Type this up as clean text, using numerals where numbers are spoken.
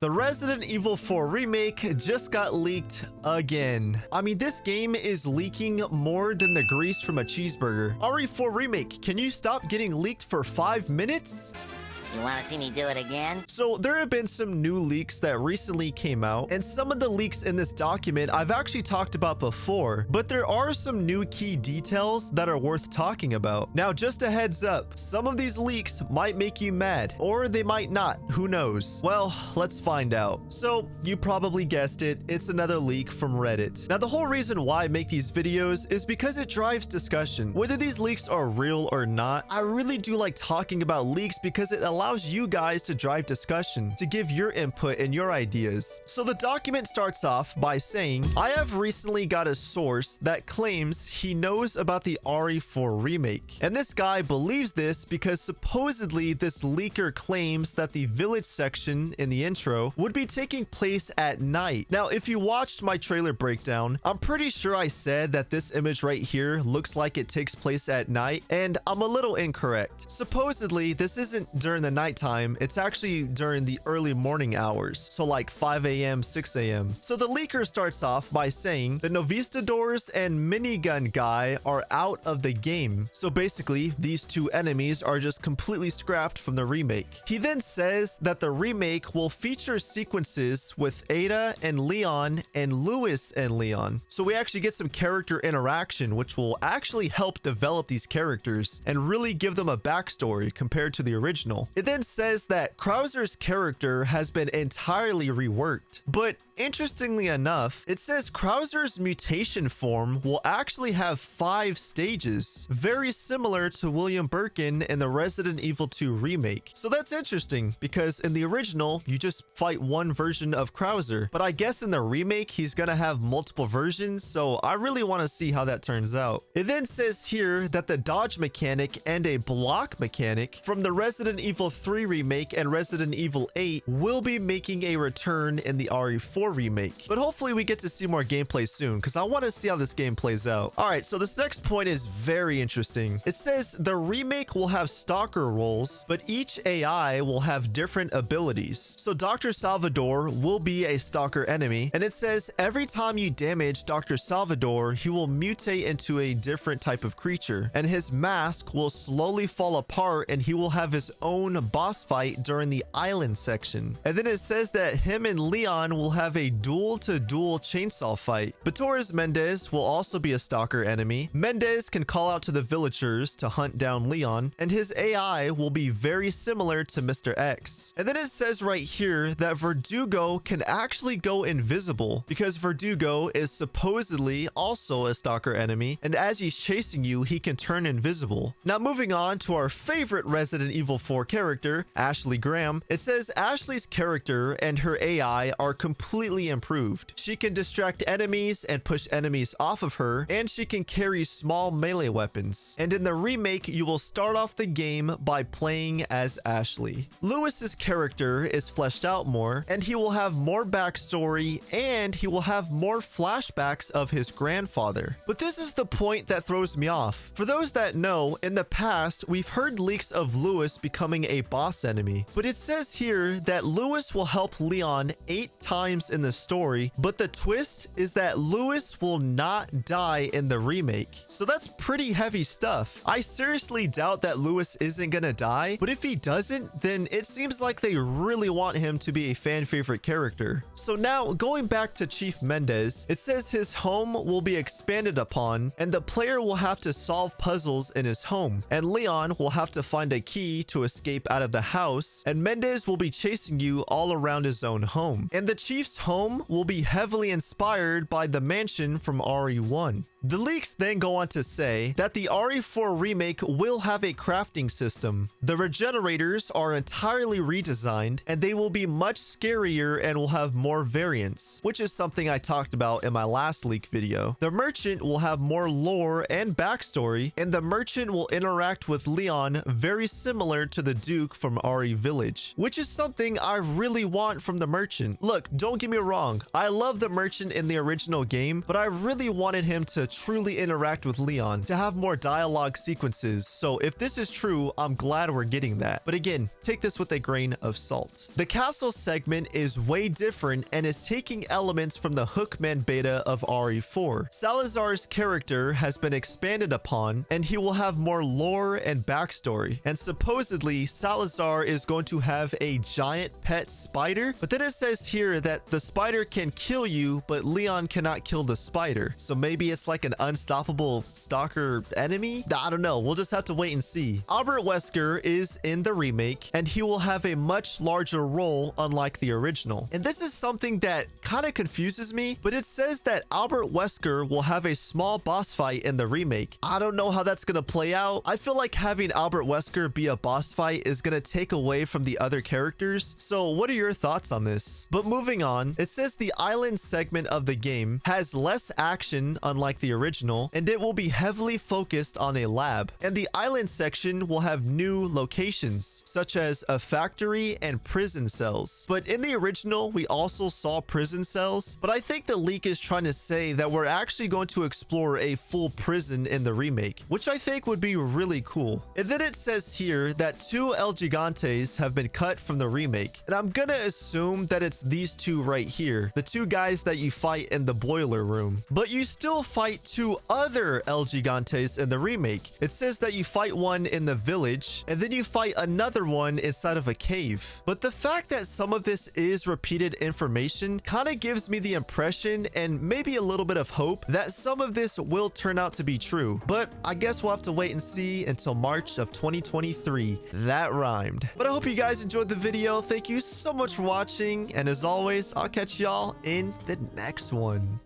The Resident Evil 4 Remake just got leaked again. I mean, this game is leaking more than the grease from a cheeseburger. RE4 Remake, can you stop getting leaked for 5 minutes? You want to see me do it again? So there have been some new leaks that recently came out, and some of the leaks in this document I've actually talked about before, but there are some new key details that are worth talking about. Now, just a heads up, some of these leaks might make you mad, or they might not, who knows? Well, let's find out. So you probably guessed it, it's another leak from Reddit. Now, the whole reason why I make these videos is because it drives discussion. Whether these leaks are real or not, I really do like talking about leaks because it allows you guys to drive discussion, to give your input and your ideas. So the document starts off by saying, I have recently got a source that claims he knows about the RE4 remake. And this guy believes this because supposedly this leaker claims that the village section in the intro would be taking place at night. Now, if you watched my trailer breakdown, I'm pretty sure I said that this image right here looks like it takes place at night, and I'm a little incorrect. Supposedly, this isn't during the nighttime, it's actually during the early morning hours, so like 5 a.m., 6 a.m. So the leaker starts off by saying the Novistadors and minigun guy are out of the game. So basically, these two enemies are just completely scrapped from the remake. He then says that the remake will feature sequences with Ada and Leon and Louis and Leon. So we actually get some character interaction, which will actually help develop these characters and really give them a backstory compared to the original. It then says that Krauser's character has been entirely reworked. But interestingly enough, it says Krauser's mutation form will actually have 5 stages, very similar to William Birkin in the Resident Evil 2 remake. So that's interesting because in the original, you just fight one version of Krauser. But I guess in the remake, he's gonna have multiple versions, so I really want to see how that turns out. It then says here that the dodge mechanic and a block mechanic from the Resident Evil 3 remake and Resident Evil 8 will be making a return in the RE4 remake. But hopefully we get to see more gameplay soon because I want to see how this game plays out. All right, so this next point is very interesting. It says the remake will have stalker roles, but each AI will have different abilities. So Dr. Salvador will be a stalker enemy, and it says every time you damage Dr. Salvador, he will mutate into a different type of creature, and his mask will slowly fall apart and he will have his own boss fight during the island section. And then it says that him and Leon will have a duel-to-duel chainsaw fight. But Torres Mendez will also be a stalker enemy. Mendez can call out to the villagers to hunt down Leon, and his AI will be very similar to Mr. X. And then it says right here that Verdugo can actually go invisible because Verdugo is supposedly also a stalker enemy, and as he's chasing you, he can turn invisible. Now moving on to our favorite Resident Evil 4 character, Ashley Graham. It says Ashley's character and her AI are completely improved. She can distract enemies and push enemies off of her, and she can carry small melee weapons. And in the remake, you will start off the game by playing as Ashley. Louis's character is fleshed out more, and he will have more backstory, and he will have more flashbacks of his grandfather. But this is the point that throws me off. For those that know, in the past, we've heard leaks of Louis becoming a boss enemy, but it says here that Louis will help Leon 8 times in the story, but the twist is that Louis will not die in the remake. So that's pretty heavy stuff. I seriously doubt that Louis isn't gonna die, but if he doesn't, then it seems like they really want him to be a fan favorite character. So now going back to Chief Mendez, it says his home will be expanded upon, and the player will have to solve puzzles in his home, and Leon will have to find a key to escape out of the house, and Mendez will be chasing you all around his own home. And the Chief's home will be heavily inspired by the mansion from RE1. The leaks then go on to say that the RE4 remake will have a crafting system. The regenerators are entirely redesigned, and they will be much scarier and will have more variants, which is something I talked about in my last leak video. The merchant will have more lore and backstory, and the merchant will interact with Leon very similar to the dude Duke from RE Village, which is something I really want from the merchant. Look, don't get me wrong, I love the merchant in the original game, but I really wanted him to truly interact with Leon, to have more dialogue sequences. So if this is true, I'm glad we're getting that. But again, take this with a grain of salt. The castle segment is way different and is taking elements from the Hookman beta of RE4. Salazar's character has been expanded upon, and he will have more lore and backstory. And supposedly, Salazar is going to have a giant pet spider, but then it says here that the spider can kill you, but Leon cannot kill the spider. So maybe it's like an unstoppable stalker enemy? I don't know. We'll just have to wait and see. Albert Wesker is in the remake, and he will have a much larger role unlike the original. And this is something that kind of confuses me, but it says that Albert Wesker will have a small boss fight in the remake. I don't know how that's gonna play out. I feel like having Albert Wesker be a boss fight is gonna take away from the other characters. So what are your thoughts on this? But moving on, it says the island segment of the game has less action unlike the original, and it will be heavily focused on a lab. And the island section will have new locations, such as a factory and prison cells. But in the original, we also saw prison cells, but I think the leak is trying to say that we're actually going to explore a full prison in the remake, which I think would be really cool. And then it says here that 2 El Gigantes have been cut from the remake, and I'm gonna assume that it's these 2 right here, the 2 guys that you fight in the boiler room. But you still fight 2 other El Gigantes in the remake. It says that you fight one in the village, and then you fight another one inside of a cave. But the fact that some of this is repeated information kind of gives me the impression, and maybe a little bit of hope, that some of this will turn out to be true. But I guess we'll have to wait and see until March of 2023. That rhymed. But I hope you guys enjoyed the video. Thank you so much for watching, and as always, I'll catch y'all in the next one.